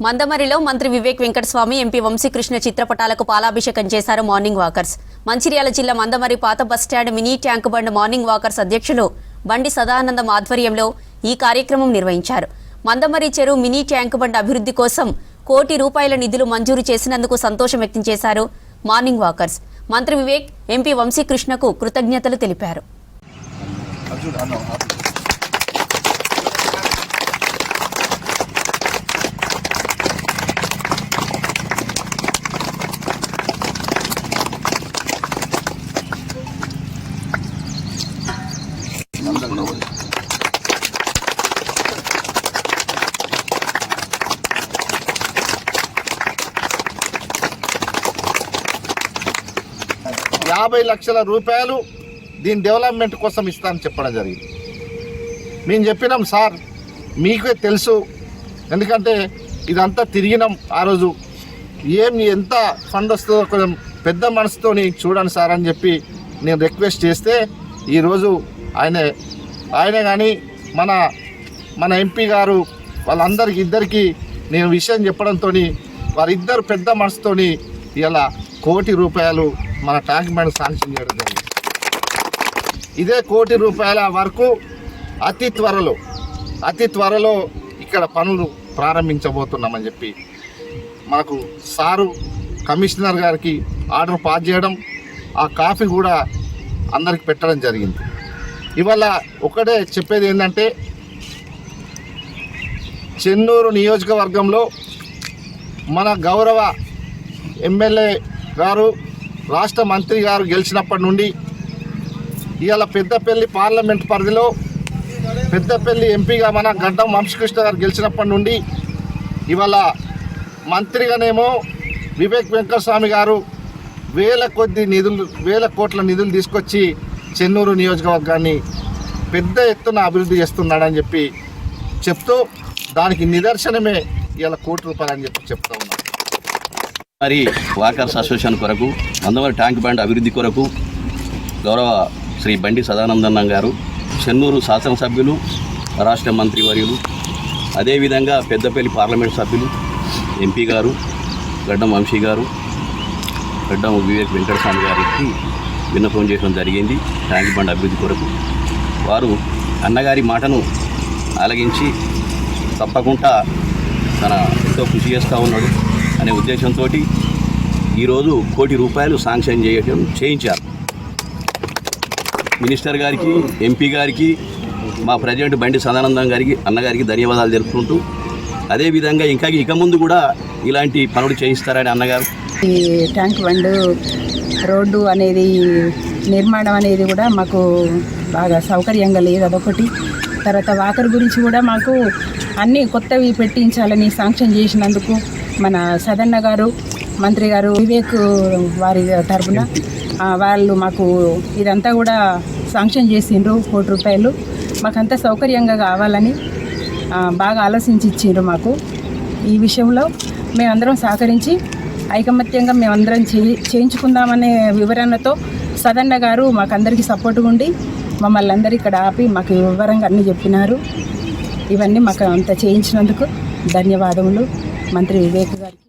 మందమరిలో మంత్రి వివేక్ వెంకటస్వామి ఎంపీ వంశీకృష్ణ చిత్రపటాలకు పాలాభిషేకం చేశారు మార్నింగ్ వాకర్స్. మంచిర్యాల జిల్లా మందమరి పాత bus stand mini tank bund morning walkers అధ్యక్షులు బండి సదానందం ఆధ్వర్యంలో ఈ కార్యక్రమం నిర్వహించారు. మందమరి చెరువు మినీ ట్యాంక్ బండ్ అభివృద్ధి కోసం ₹1 కోటి నిధులు మంజూరు చేసినందుకు సంతోషం వ్యక్తం చేశారు మార్నింగ్ వాకర్స్. మంత్రి వివేక్ ఎంపీ వంశీకృష్ణకు కృతజ్ఞతలు తెలిపారు. 50 లక్షల రూపాయలు దీని డెవలప్మెంట్ కోసం ఇస్తానని చెప్పడం జరిగింది. మేము చెప్పినాం సార్, మీకే తెలుసు, ఎందుకంటే ఇదంతా తిరిగినాం ఆ రోజు, ఎంత ఫండ్ వస్తుందో కొంచెం పెద్ద మనసుతో చూడండి సార్ అని చెప్పి నేను రిక్వెస్ట్ చేస్తే ఈరోజు ఆయనే కానీ మన ఎంపీ గారు వాళ్ళందరికీ ఇద్దరికి నేను విషయం చెప్పడంతో వారిద్దరు పెద్ద మనసుతో ఇలా ₹1 కోటి మన ట్యాంక్ బండ్ శాంక్షన్ చేయడం జరిగింది. ఇదే ₹1 కోటి వరకు అతి త్వరలో ఇక్కడ పనులు ప్రారంభించబోతున్నామని చెప్పి మాకు సారు కమిషనర్ గారికి ఆర్డర్ పాస్ చేయడం, ఆ కాపీ కూడా అందరికి పెట్టడం జరిగింది. ఇవాళ ఒకటే చెప్పేది ఏంటంటే, చెన్నూరు నియోజకవర్గంలో మన గౌరవ ఎమ్మెల్యే గారు, రాష్ట్ర మంత్రి గారు గెలిచినప్పటి నుండి ఇవాళ పెద్దపల్లి పార్లమెంట్ పరిధిలో పెద్దపల్లి ఎంపీగా మన గడ్డం వంశీకృష్ణ గారు గెలిచినప్పటి నుండి ఇవాళ మంత్రిగానేమో వివేక్ వెంకటస్వామి గారు వేల కోట్ల నిధులు తీసుకొచ్చి చెన్నూరు నియోజకవర్గాన్ని పెద్ద ఎత్తున అభివృద్ధి చేస్తున్నాడని చెప్పి చెప్తూ, దానికి నిదర్శనమే ఇలా ₹1 కోటి అని చెప్పి చెప్తా ఉన్నాం. మరి వాకర్స్ అసోసియేషన్ కొరకు, మందమరి ట్యాంక్ బండ్ అభివృద్ధి కొరకు గౌరవ శ్రీ బండి సదానందన్న గారు, చెన్నూరు శాసనసభ్యులు, రాష్ట్ర మంత్రివర్యులు, అదేవిధంగా పెద్దపల్లి పార్లమెంట్ సభ్యులు, ఎంపీ గారు గడ్డం వంశీ గారు, గడ్డం వివేక్ వెంకటస్వామి గారికి విన్నపం చేయడం జరిగింది. ట్యాంక్ బండ్ అభివృద్ధి కొరకు వారు అన్నగారి మాటను ఆలగించి తప్పకుండా తన ఎంతో కృషి చేస్తూ ఉన్నాడు అనే ఉద్దేశంతో ఈరోజు ₹1 కోటి శాంక్షన్ చేయించారు. మినిస్టర్ గారికి, ఎంపీ గారికి, మా ప్రెసిడెంట్ బండి సదానందం గారికి, అన్నగారికి ధన్యవాదాలు తెలుపుకుంటూ, అదేవిధంగా ఇక ముందు కూడా ఇలాంటి పనులు చేయిస్తారని అన్నగారు. ఈ ట్యాంక్ బండ్ రోడ్డు అనేది నిర్మాణం అనేది కూడా మాకు బాగా సౌకర్యంగా లేదు, అదొకటి. తర్వాత వాకర్ గురించి కూడా మాకు అన్నీ కొత్తవి పెట్టించాలని శాంక్షన్ చేసినందుకు మన సదన్న గారు, మంత్రి గారు, వివేక్ వారి తరఫున వాళ్ళు మాకు ఇదంతా కూడా శాంక్షన్ చేసిండ్రు. ₹1 కోటి మాకంతా సౌకర్యంగా కావాలని బాగా ఆలోచించి ఇచ్చిండ్రు మాకు. ఈ విషయంలో మేమందరం సహకరించి ఐకమత్యంగా మేమందరం చేయించుకుందామనే వివరణతో సదన్న గారు మాకందరికీ సపోర్ట్గా ఉండి మమ్మల్ని అందరూ ఇక్కడ ఆపి మాకు వివరంగా అన్నీ చెప్పినారు. ఇవన్నీ మాకు అంత చేయించినందుకు ధన్యవాదములు మంత్రి వివేక్ గారికి.